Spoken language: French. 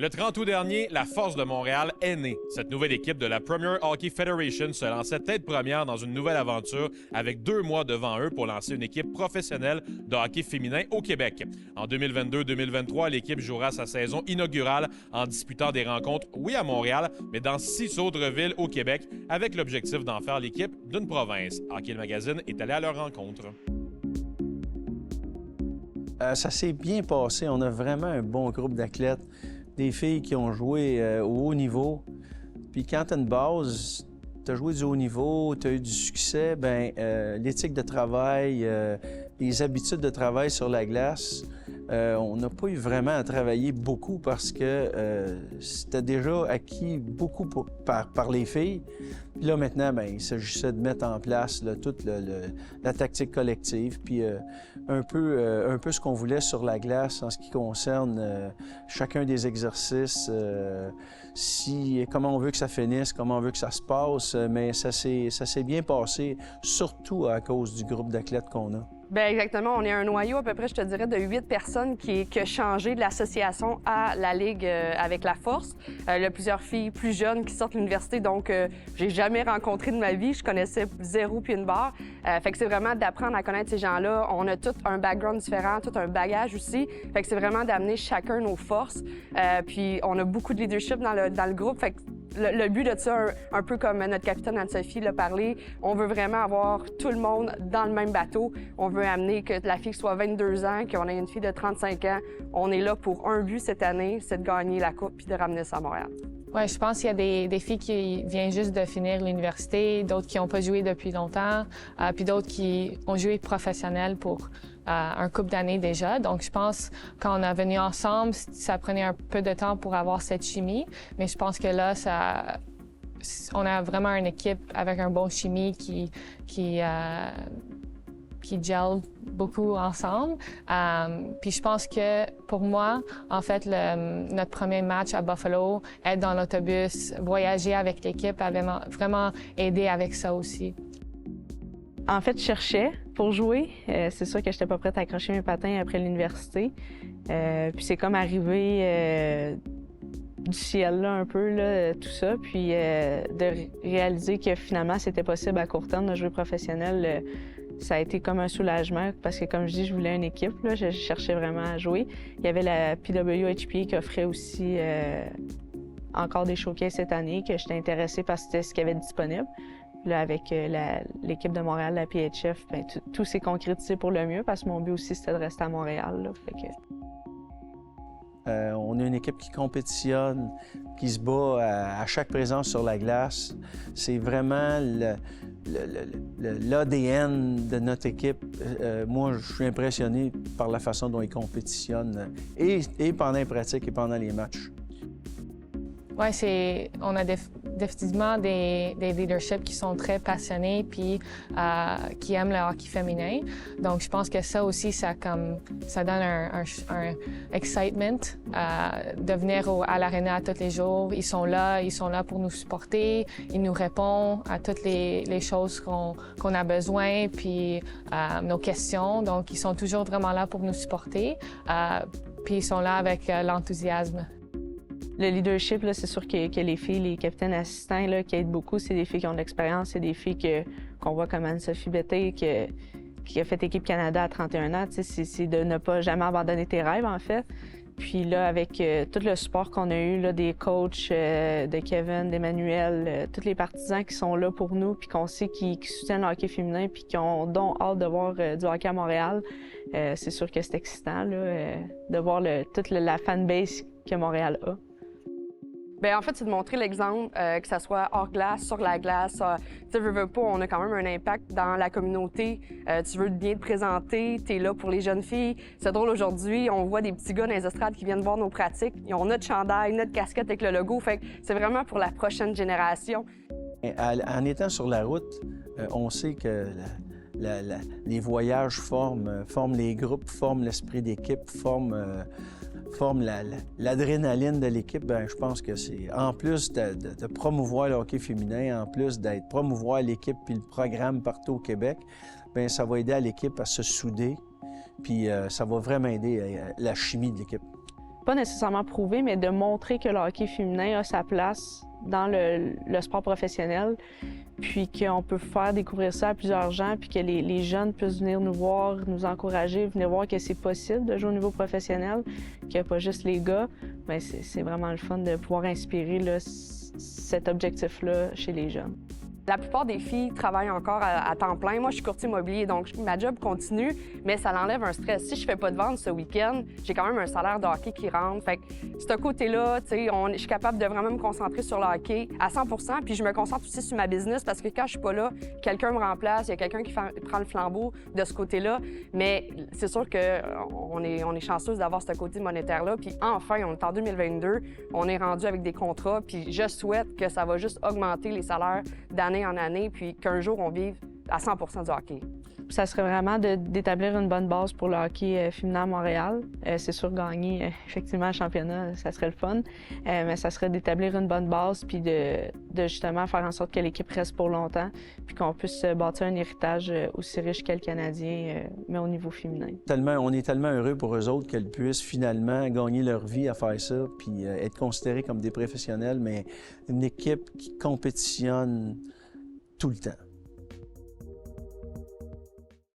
Le 30 août dernier, la Force de Montréal est née. Cette nouvelle équipe de la Premier Hockey Federation se lançait tête première dans une nouvelle aventure avec 2 mois devant eux pour lancer une équipe professionnelle de hockey féminin au Québec. En 2022-2023, l'équipe jouera sa saison inaugurale en disputant des rencontres, oui à Montréal, mais dans 6 autres villes au Québec, avec l'objectif d'en faire l'équipe d'une province. Hockey Magazine est allé à leur rencontre. Ça s'est bien passé. On a vraiment un bon groupe d'athlètes. Des filles qui ont joué au haut niveau. Puis quand tu as une base, tu as joué du haut niveau, tu as eu du succès, bien, l'éthique de travail, les habitudes de travail sur la glace, on n'a pas eu vraiment à travailler beaucoup parce que c'était déjà acquis beaucoup par les filles. Puis là, maintenant, bien, il s'agissait de mettre en place là, toute la tactique collective, puis un peu ce qu'on voulait sur la glace en ce qui concerne chacun des exercices, comment on veut que ça finisse, comment on veut que ça se passe, mais ça s'est bien passé, surtout à cause du groupe d'athlètes qu'on a. Bien, exactement. On est un noyau, à peu près, je te dirais, de 8 personnes qui a changé de l'association à la Ligue avec la Force. Il y a plusieurs filles plus jeunes qui sortent de l'université, donc j'ai jamais rencontré de ma vie. Je connaissais zéro puis une barre. Fait que c'est vraiment d'apprendre à connaître ces gens-là. On a tout un background différent, tout un bagage aussi. Fait que c'est vraiment d'amener chacun nos forces. Puis on a beaucoup de leadership dans le groupe. Fait que le but de ça, un peu comme notre capitaine Anne-Sophie l'a parlé, on veut vraiment avoir tout le monde dans le même bateau. On veut amener que la fille soit 22 ans, qu'on ait une fille de 35 ans. On est là pour un but cette année, c'est de gagner la Coupe puis de ramener ça à Montréal. Oui, je pense qu'il y a des filles qui viennent juste de finir l'université, d'autres qui n'ont pas joué depuis longtemps, puis d'autres qui ont joué professionnel pour un couple d'années déjà. Donc, je pense quand on est venu ensemble, ça prenait un peu de temps pour avoir cette chimie, mais je pense que là, on a vraiment une équipe avec un bon chimie qui gèle beaucoup ensemble. Puis je pense que pour moi, en fait, notre premier match à Buffalo, être dans l'autobus, voyager avec l'équipe avait vraiment aidé avec ça aussi. En fait, je cherchais pour jouer. C'est sûr que je n'étais pas prête à accrocher mes patins après l'université. Puis c'est comme arrivé du ciel, là, un peu, là, tout ça. Puis de réaliser que finalement, c'était possible à court terme de jouer professionnel, ça a été comme un soulagement parce que, comme je dis, je voulais une équipe. Là, je cherchais vraiment à jouer. Il y avait la PWHP qui offrait aussi encore des showcases cette année, que j'étais intéressée parce que c'était ce qu'il y avait disponible. Là, avec l'équipe de Montréal, la PHF, bien, tout s'est concrétisé pour le mieux parce que mon but aussi, c'était de rester à Montréal. Là, fait que... On a une équipe qui compétitionne, qui se bat à chaque présence sur la glace. C'est vraiment l'ADN de notre équipe. Moi, je suis impressionné par la façon dont ils compétitionnent, et pendant les pratiques et pendant les matchs. Oui, on a définitivement des leaderships qui sont très passionnés puis qui aiment le hockey féminin. Donc, je pense que ça aussi, ça donne un excitement de venir à l'aréna tous les jours. Ils sont là pour nous supporter. Ils nous répondent à toutes les choses qu'on a besoin puis nos questions. Donc, ils sont toujours vraiment là pour nous supporter. Puis, ils sont là avec l'enthousiasme. Le leadership, c'est sûr que les filles, les capitaines assistants là, qui aident beaucoup, c'est des filles qui ont de l'expérience, c'est des filles qu'on voit comme Anne-Sophie Bété, qui a fait Équipe Canada à 31 ans. C'est de ne pas jamais abandonner tes rêves, en fait. Puis là, avec tout le support qu'on a eu là, des coachs, de Kevin, d'Emmanuel, tous les partisans qui sont là pour nous, puis qu'on sait qui soutiennent le hockey féminin, puis qui ont donc hâte de voir du hockey à Montréal, c'est sûr que c'est excitant là, de voir toute la fanbase que Montréal a. Bien, en fait, c'est de montrer l'exemple, que ça soit hors glace, sur la glace. Tu veux pas, on a quand même un impact dans la communauté. Tu veux bien te présenter, tu es là pour les jeunes filles. C'est drôle, aujourd'hui, on voit des petits gars dans les estrades qui viennent voir nos pratiques. Ils ont notre chandail, notre casquette avec le logo. Fait que c'est vraiment pour la prochaine génération. En étant sur la route, on sait que les voyages forment les groupes, forment l'esprit d'équipe, forment l'adrénaline de l'équipe. Bien, je pense que c'est, en plus de promouvoir le hockey féminin, en plus d'être promouvoir l'équipe puis le programme partout au Québec, bien, ça va aider à l'équipe à se souder, puis ça va vraiment aider la chimie de l'équipe. pas nécessairement prouver, mais de montrer que le hockey féminin a sa place dans le sport professionnel, puis qu'on peut faire découvrir ça à plusieurs gens, puis que les jeunes puissent venir nous voir, nous encourager, venir voir que c'est possible de jouer au niveau professionnel, qu'il n'y a pas juste les gars. Bien, c'est vraiment le fun de pouvoir inspirer là, cet objectif-là chez les jeunes. La plupart des filles travaillent encore à temps plein. Moi, je suis courtier immobilier, donc ma job continue, mais ça l'enlève un stress. Si je fais pas de vente ce week-end, j'ai quand même un salaire de hockey qui rentre. Fait que ce côté-là, tu sais, je suis capable de vraiment me concentrer sur le hockey à 100 % puis je me concentre aussi sur ma business parce que quand je suis pas là, quelqu'un me remplace, il y a quelqu'un qui prend le flambeau de ce côté-là. Mais c'est sûr qu'on est chanceuse d'avoir ce côté monétaire-là. Puis enfin, on est en 2022, on est rendu avec des contrats, puis je souhaite que ça va juste augmenter les salaires d'année en année, puis qu'un jour, on vive à 100 % du hockey. Ça serait vraiment d'établir une bonne base pour le hockey féminin à Montréal. C'est sûr, gagner effectivement le championnat, ça serait le fun, mais ça serait d'établir une bonne base puis de justement faire en sorte que l'équipe reste pour longtemps puis qu'on puisse bâtir un héritage aussi riche que le Canadien, mais au niveau féminin. On est tellement heureux pour eux autres qu'elles puissent finalement gagner leur vie à faire ça puis être considérées comme des professionnels, mais une équipe qui compétitionne tout le temps.